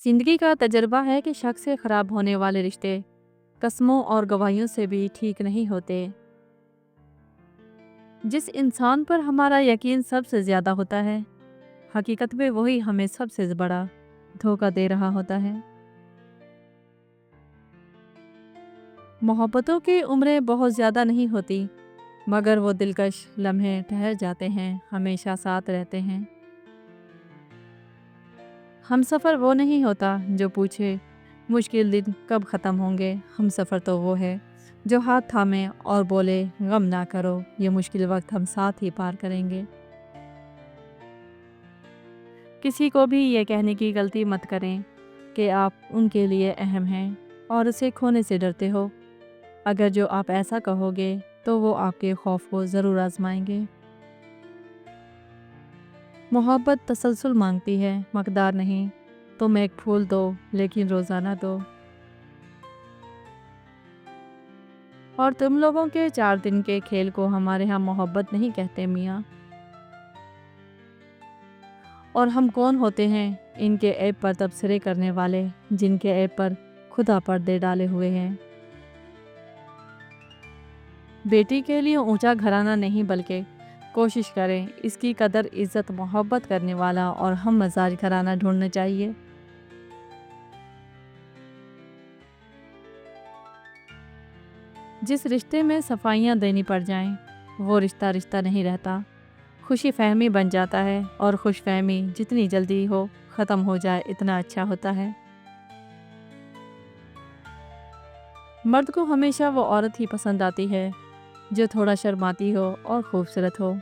زندگی کا تجربہ ہے کہ شک سے خراب ہونے والے رشتے قسموں اور گواہیوں سے بھی ٹھیک نہیں ہوتے۔ جس انسان پر ہمارا یقین سب سے زیادہ ہوتا ہے، حقیقت میں وہی ہمیں سب سے بڑا دھوکہ دے رہا ہوتا ہے۔ محبتوں کی عمریں بہت زیادہ نہیں ہوتی، مگر وہ دلکش لمحے ٹھہر جاتے ہیں، ہمیشہ ساتھ رہتے ہیں۔ ہم سفر وہ نہیں ہوتا جو پوچھے مشکل دن کب ختم ہوں گے، ہم سفر تو وہ ہے جو ہاتھ تھامے اور بولے غم نہ کرو، یہ مشکل وقت ہم ساتھ ہی پار کریں گے۔ کسی کو بھی یہ کہنے کی غلطی مت کریں کہ آپ ان کے لیے اہم ہیں اور اسے کھونے سے ڈرتے ہو۔ اگر جو آپ ایسا کہو گے تو وہ آپ کے خوف کو ضرور آزمائیں گے۔ محبت تسلسل مانگتی ہے، مقدار نہیں۔ تم ایک پھول دو لیکن روزانہ دو۔ اور تم لوگوں کے 4 دن کے کھیل کو ہمارے ہاں محبت نہیں کہتے میاں۔ اور ہم کون ہوتے ہیں ان کے عیب پر تبصرے کرنے والے، جن کے عیب پر خدا پردے ڈالے ہوئے ہیں۔ بیٹی کے لیے اونچا گھرانہ نہیں بلکہ کوشش کریں اس کی قدر عزت محبت کرنے والا اور ہم مزاج گھرانہ ڈھونڈنا چاہیے۔ جس رشتے میں صفائیاں دینی پڑ جائیں وہ رشتہ رشتہ نہیں رہتا، خوشی فہمی بن جاتا ہے، اور خوش فہمی جتنی جلدی ہو ختم ہو جائے اتنا اچھا ہوتا ہے۔ مرد کو ہمیشہ وہ عورت ہی پسند آتی ہے جو تھوڑا شرماتی ہو اور خوبصورت ہو۔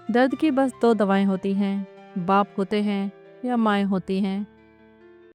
درد کی بس 2 دوائیں ہوتی ہیں، باپ ہوتے ہیں یا مائیں ہوتی ہیں۔